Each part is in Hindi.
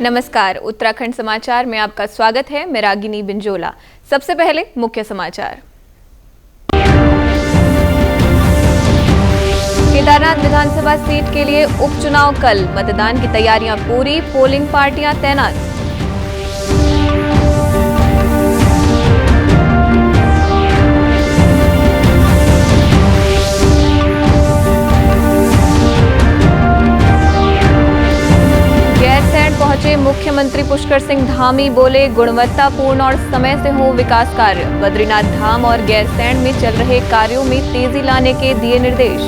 नमस्कार, उत्तराखंड समाचार में आपका स्वागत है। मैं रागिनी बिंजोला। सबसे पहले मुख्य समाचार। केदारनाथ विधानसभा सीट के लिए उपचुनाव कल, मतदान की तैयारियां पूरी, पोलिंग पार्टियां तैनात। पहुंचे मुख्यमंत्री पुष्कर सिंह धामी, बोले गुणवत्तापूर्ण और समय से हो विकास कार्य। बद्रीनाथ धाम और गैरसैंण में चल रहे कार्यों में तेजी लाने के दिए निर्देश।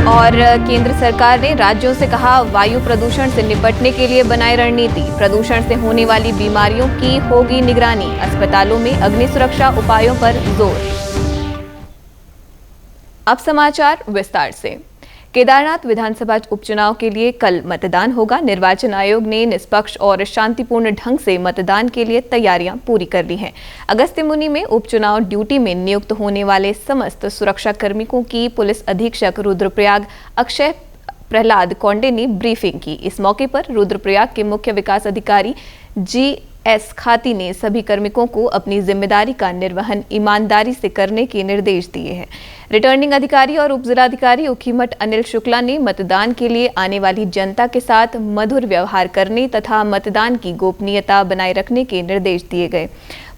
और केंद्र सरकार ने राज्यों से कहा, वायु प्रदूषण से निपटने के लिए बनाए रणनीति। प्रदूषण से होने वाली बीमारियों की होगी निगरानी। अस्पतालों में अग्नि सुरक्षा उपायों पर जोर। अब समाचार विस्तार से। केदारनाथ विधानसभा उपचुनाव के लिए कल मतदान होगा। निर्वाचन आयोग ने निष्पक्ष और शांतिपूर्ण ढंग से मतदान के लिए तैयारियां पूरी कर ली हैं। अगस्त्यमुनि में उपचुनाव ड्यूटी में नियुक्त होने वाले समस्त सुरक्षा कर्मियों की पुलिस अधीक्षक रुद्रप्रयाग अक्षय प्रहलाद कौंडे ने ब्रीफिंग की। इस मौके पर रुद्रप्रयाग के मुख्य विकास अधिकारी GS खाती ने सभी कार्मिकों को अपनी जिम्मेदारी का निर्वहन ईमानदारी से करने के निर्देश दिए हैं। रिटर्निंग अधिकारी और उपजिलाधिकारी ऊखीमठ अनिल शुक्ला ने मतदान के लिए आने वाली जनता के साथ मधुर व्यवहार करने तथा मतदान की गोपनीयता बनाए रखने के निर्देश दिए गए।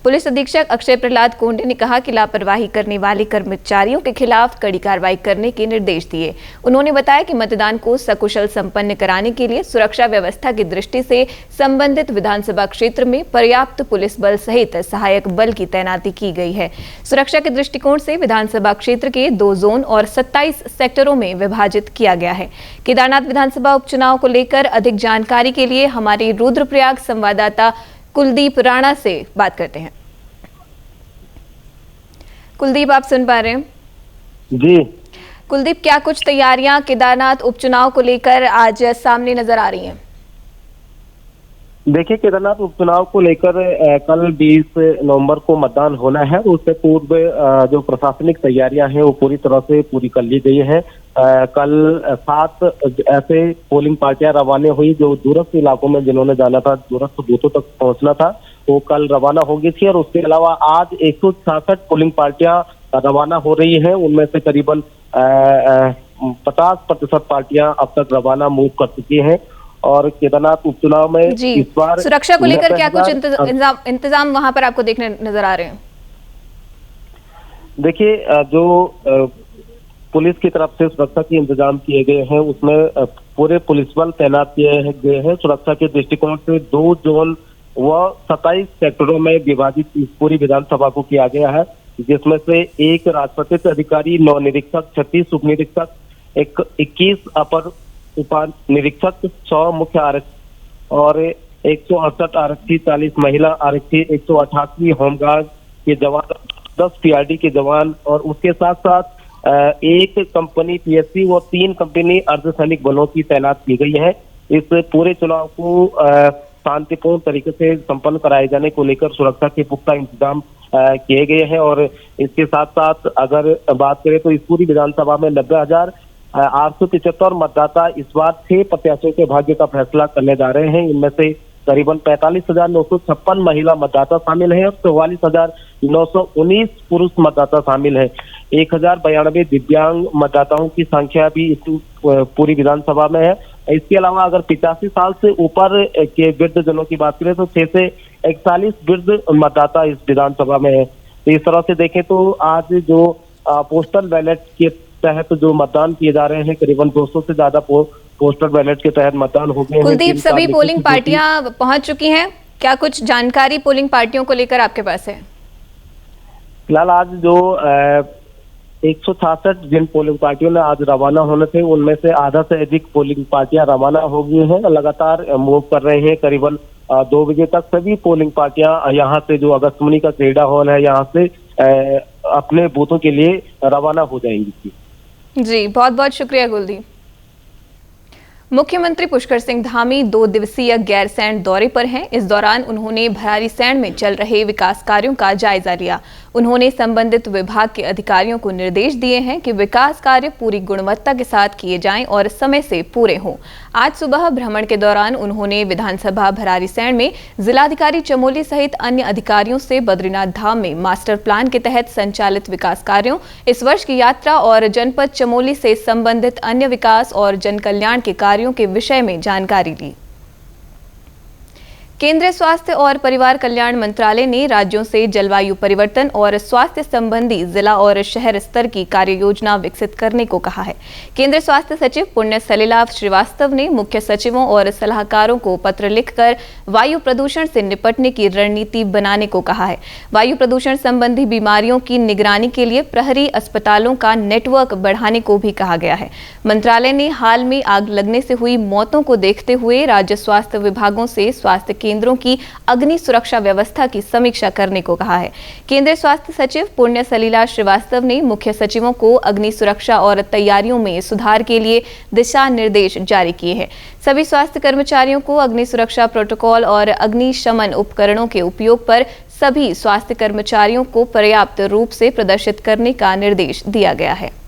पुलिस अधीक्षक अक्षय प्रहलाद कोंडे ने कहा कि लापरवाही करने वाले कर्मचारियों के खिलाफ कड़ी कार्रवाई करने के निर्देश दिए। उन्होंने बताया कि मतदान को सकुशल संपन्न कराने के लिए सुरक्षा व्यवस्था की दृष्टि से संबंधित विधानसभा क्षेत्र में पर्याप्त पुलिस बल सहित सहायक बल की तैनाती की गई है। सुरक्षा के दृष्टिकोण से विधानसभा क्षेत्र के 2 जोन और 27 सेक्टरों में विभाजित किया गया है। केदारनाथ विधानसभा उपचुनाव को लेकर अधिक जानकारी के लिए हमारे रुद्रप्रयाग संवाददाता कुलदीप राणा से बात करते हैं। कुलदीप, आप सुन पा रहे हैं? जी कुलदीप, क्या कुछ तैयारियां केदारनाथ उपचुनाव को लेकर आज सामने नजर आ रही हैं? देखिए, केदारनाथ उपचुनाव को लेकर कल 20 नवंबर को मतदान होना है। उससे पूर्व जो प्रशासनिक तैयारियां हैं वो पूरी तरह से पूरी कर ली गई है। कल 7 ऐसे पोलिंग पार्टियां रवाना हुई जो दूरस्थ इलाकों में जिन्होंने जाना था, दूरस्थ बूथों तक पहुंचना था, वो कल रवाना हो गई थी। और उसके अलावा आज 166 पोलिंग पार्टियां रवाना हो रही हैं। उनमें से करीबन 50% पार्टियां अब तक रवाना मूव कर चुकी हैं। और केदारनाथ उपचुनाव में इस बार सुरक्षा को लेकर क्या कुछ इंतजाम वहां पर आपको देखने नजर आ रहे हैं? देखिए, जो पुलिस की तरफ से सुरक्षा के इंतजाम किए गए हैं उसमें पूरे पुलिस बल तैनात किए गए हैं। सुरक्षा के दृष्टिकोण से 2 जोन व 27 सेक्टरों में विभाजित इस पूरी विधानसभा को किया गया है, जिसमें से 1 राजपत्रित अधिकारी, 9 निरीक्षक, 36 उप निरीक्षक, 21 अपर उप निरीक्षक, 100 मुख्य आरक्षी और 168 आरक्षी, 40 महिला आरक्षी, 188 होमगार्ड के जवान, 10 PRD के जवान और उसके साथ साथ 1 कंपनी PSC व 3 कंपनी अर्धसैनिक बलों की तैनात की गई है। इस पूरे चुनाव को शांतिपूर्ण तरीके से संपन्न कराए जाने को लेकर सुरक्षा के पुख्ता इंतजाम किए गए हैं। और इसके साथ साथ अगर बात करें तो इस पूरी विधानसभा में 90,875 मतदाता इस बार 6 प्रत्याशियों के भाग्य का फैसला करने जा रहे हैं। इनमें से करीबन 45,956 महिला मतदाता शामिल हैं और 44,919 पुरुष मतदाता शामिल हैं। 1,092 दिव्यांग मतदाताओं की संख्या भी इस पूरी विधानसभा में है। इसके अलावा अगर 85 साल से ऊपर के वृद्ध जनों की बात करें तो 6 से 41 वृद्ध मतदाता इस विधानसभा में है। तो इस तरह से देखें तो आज जो पोस्टल बैलेट के तहत जो मतदान किए जा रहे हैं, करीबन 200 से ज्यादा पोस्टल बैलेट के तहत मतदान हो गए हैं। कुलदीप, सभी पोलिंग पार्टियां पहुंच चुकी हैं। क्या कुछ जानकारी पोलिंग पार्टियों को लेकर आपके पास है? फिलहाल आज जो 166 जिन पोलिंग पार्टियों ने आज रवाना होने थे उनमें से आधा से अधिक पोलिंग पार्टियां रवाना हो गई हैं, लगातार मूव कर रहे हैं। करीबन 2 बजे तक सभी पोलिंग पार्टियां यहाँ से जो अगस्त्यमुनि का क्रीडा हॉल है यहाँ से अपने बूथों के लिए रवाना हो जाएंगी। जी, बहुत बहुत शुक्रिया कुलदीप। मुख्यमंत्री पुष्कर सिंह धामी 2 दिवसीय गैरसैंण दौरे पर हैं। इस दौरान उन्होंने भरारीसैंण में चल रहे विकास कार्यों का जायजा लिया। उन्होंने संबंधित विभाग के अधिकारियों को निर्देश दिए हैं कि विकास कार्य पूरी गुणवत्ता के साथ किए जाएं और समय से पूरे हों। आज सुबह भ्रमण के दौरान उन्होंने विधानसभा भरारीसैंण में जिलाधिकारी चमोली सहित अन्य अधिकारियों से बद्रीनाथ धाम में मास्टर प्लान के तहत संचालित विकास कार्यों, इस वर्ष की यात्रा और जनपद चमोली से संबंधित अन्य विकास और जन कल्याण के कार्यों के विषय में जानकारी ली। केंद्रीय स्वास्थ्य और परिवार कल्याण मंत्रालय ने राज्यों से जलवायु परिवर्तन और स्वास्थ्य संबंधी जिला और शहर स्तर की कार्य योजना विकसित करने को कहा है। केंद्रीय स्वास्थ्य सचिव पुण्य सलिला श्रीवास्तव ने मुख्य सचिवों और सलाहकारों को पत्र लिखकर वायु प्रदूषण से निपटने की रणनीति बनाने को कहा है। वायु प्रदूषण संबंधी बीमारियों की निगरानी के लिए प्रहरी अस्पतालों का नेटवर्क बढ़ाने को भी कहा गया है। मंत्रालय ने हाल में आग लगने से हुई मौतों को देखते हुए राज्य स्वास्थ्य विभागों से स्वास्थ्य केंद्रों की अग्नि सुरक्षा व्यवस्था की समीक्षा करने को कहा है। केंद्रीय स्वास्थ्य सचिव पुण्य सलिला श्रीवास्तव ने मुख्य सचिवों को अग्नि सुरक्षा और तैयारियों में सुधार के लिए दिशा निर्देश जारी किए हैं। सभी स्वास्थ्य कर्मचारियों को अग्नि सुरक्षा प्रोटोकॉल और अग्निशमन उपकरणों के उपयोग पर सभी स्वास्थ्य कर्मचारियों को पर्याप्त रूप से प्रदर्शित करने का निर्देश दिया गया है।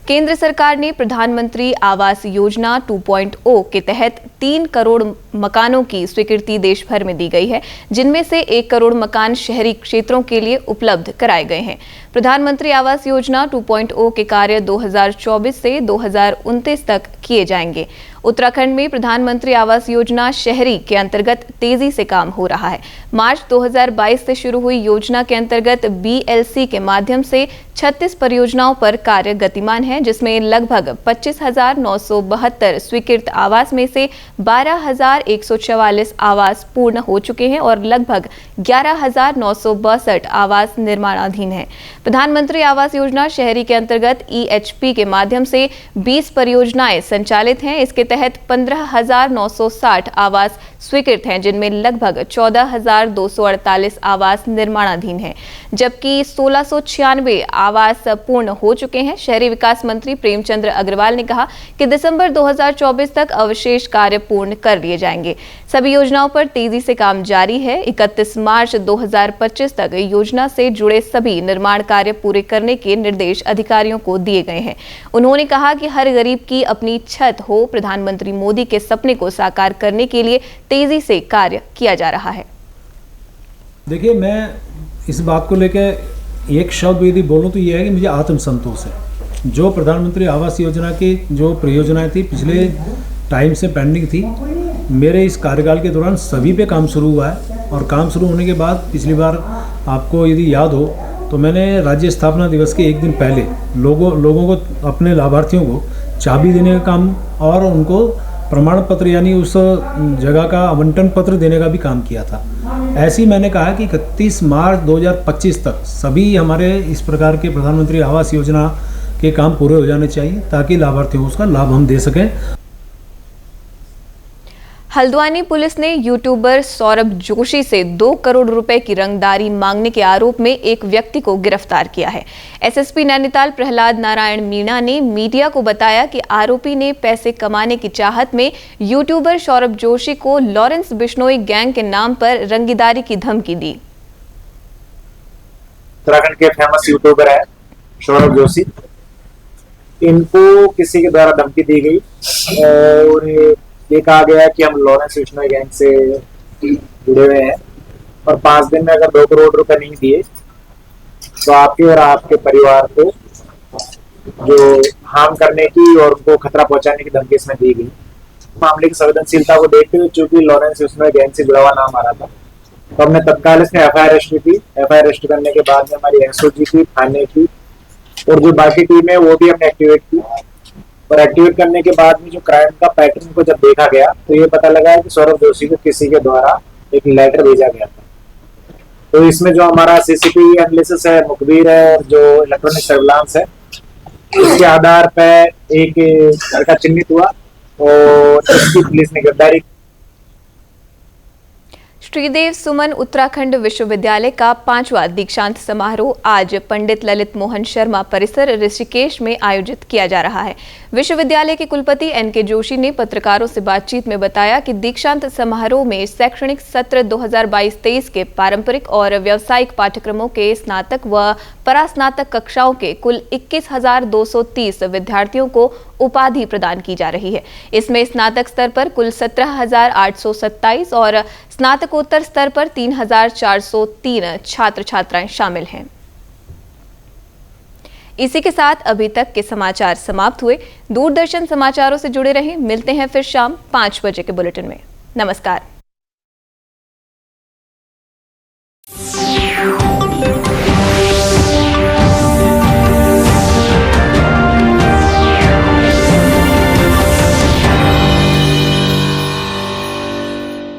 केंद्र सरकार ने प्रधानमंत्री आवास योजना 2.0 के तहत 3 करोड़ मकानों की स्वीकृति देश भर में दी गई है, जिनमें से 1 करोड़ मकान शहरी क्षेत्रों के लिए उपलब्ध कराए गए हैं। प्रधानमंत्री आवास योजना 2.0 के कार्य 2024 से 2029 तक किए जाएंगे। उत्तराखंड में प्रधानमंत्री आवास योजना शहरी के अंतर्गत तेजी से काम हो रहा है। मार्च 2022 से शुरू हुई योजना के अंतर्गत BLC के माध्यम से 36 परियोजनाओं पर कार्य गतिमान है, जिसमें लगभग 25,972 स्वीकृत आवास में से 12,144 आवास पूर्ण हो चुके हैं और लगभग 11,962 आवास निर्माणाधीन हैं। प्रधानमंत्री आवास योजना शहरी के अंतर्गत EHP के माध्यम से 20 परियोजनाएं संचालित हैं। इसके तहत 15,960 आवास स्वीकृत हैं, जिनमें लगभग 14,248 आवास निर्माणाधीन हैं, जबकि 1,696 आवास पूर्ण हो चुके हैं। शहरी विकास मंत्री प्रेमचंद्र अग्रवाल ने कहा कि दिसंबर 2024 तक अवशेष कार्य पूर्ण कर लिए जाएंगे। सभी योजनाओं पर तेजी से काम जारी है। 31 मार्च 2025 तक योजना से जुड़े सभी निर्माण कार्य पूरे करने के निर्देश अधिकारियों को दिए गए हैं। उन्होंने कहा कि हर गरीब की अपनी छत हो। प्रधानमंत्री मोदी के सपने को साकार करने के लिए तेजी से कार्य किया जा रहा है। देखिए, मैं इस बात को लेकर एक शब्द यदि बोलूं तो यह है कि मुझे आत्मसंतोष है। जो प्रधानमंत्री आवास योजना की जो परियोजनाएं थी पिछले टाइम से पेंडिंग थी, मेरे इस कार्यकाल के दौरान सभी पे काम शुरू हुआ है। और काम शुरू होने के बाद पिछली बार आपको यदि याद हो तो मैंने राज्य स्थापना दिवस के एक दिन पहले लोगों को, अपने लाभार्थियों को चाबी देने का काम और उनको प्रमाण पत्र यानी उस जगह का आवंटन पत्र देने का भी काम किया था। ऐसे ही मैंने कहा कि 31 मार्च 2025 तक सभी हमारे इस प्रकार के प्रधानमंत्री आवास योजना के काम पूरे हो जाने चाहिए, ताकि लाभार्थियों को उसका लाभ हम दे सकें। हल्द्वानी पुलिस ने यूट्यूबर सौरभ जोशी से 2 करोड़ रुपए की रंगदारी मांगने के आरोप में एक व्यक्ति को गिरफ्तार किया है। एसएसपी नैनीताल प्रहलाद नारायण मीणा ने मीडिया को बताया कि आरोपी ने पैसे कमाने की चाहत में यूट्यूबर सौरभ जोशी को लॉरेंस बिश्नोई गैंग के नाम पर रंगीदारी की धमकी दी। उत्तराखंड के फेमस यूट्यूबर है सौरभ जोशी, इनको किसी के द्वारा धमकी दी गई और ये कहा गया कि हम लॉरेंस बिश्नोई गैंग से जुड़े हुए हैं और 5 दिन में अगर 2 करोड़ रुपए नहीं दिए तो आपके और आपके परिवार को जो हार्म करने की और उनको खतरा पहुंचाने की धमकी इसमें दी गई। मामले की संवेदनशीलता को देखते हुए चूंकि लॉरेंस बिश्नोई गैंग से जुड़ा हुआ नाम आ रहा था, तो हमने तत्काल इसमें FIR रजिस्टर की। FIR रजिस्टर करने के बाद में हमारी SOG की, थाने की और जो बाकी टीम है वो भी हमने एक्टिवेट की। और एक्टिवेट करने के बाद में जो क्राइम का पैटर्न को जब देखा गया तो ये पता लगा कि सौरभ जोशी को किसी के द्वारा एक लेटर भेजा गया था। तो इसमें जो हमारा CCTV एनालिसिस है, मुखबिर है और जो इलेक्ट्रॉनिक सर्विलांस है, इसके आधार पर एक लड़का चिन्हित हुआ और इसकी पुलिस ने गिरफ्तारी। श्रीदेव सुमन उत्तराखंड विश्वविद्यालय का 5वां दीक्षांत समारोह आज पंडित ललित मोहन शर्मा परिसर ऋषिकेश में आयोजित किया जा रहा है। विश्वविद्यालय के कुलपति एनके जोशी ने पत्रकारों से बातचीत में बताया कि दीक्षांत समारोह में शैक्षणिक सत्र 2022-23 के पारंपरिक और व्यावसायिक पाठ्यक्रमों के स्नातक व परास्नातक कक्षाओं के कुल 21,230 विद्यार्थियों को उपाधि प्रदान की जा रही है। इसमें स्नातक स्तर पर कुल 17,827 और स्नातकोत्तर स्तर पर 3,403 छात्र छात्राएं शामिल हैं। इसी के साथ अभी तक के समाचार समाप्त हुए। दूरदर्शन समाचारों से जुड़े रहें। मिलते हैं फिर शाम 5 बजे के बुलेटिन में। नमस्कार।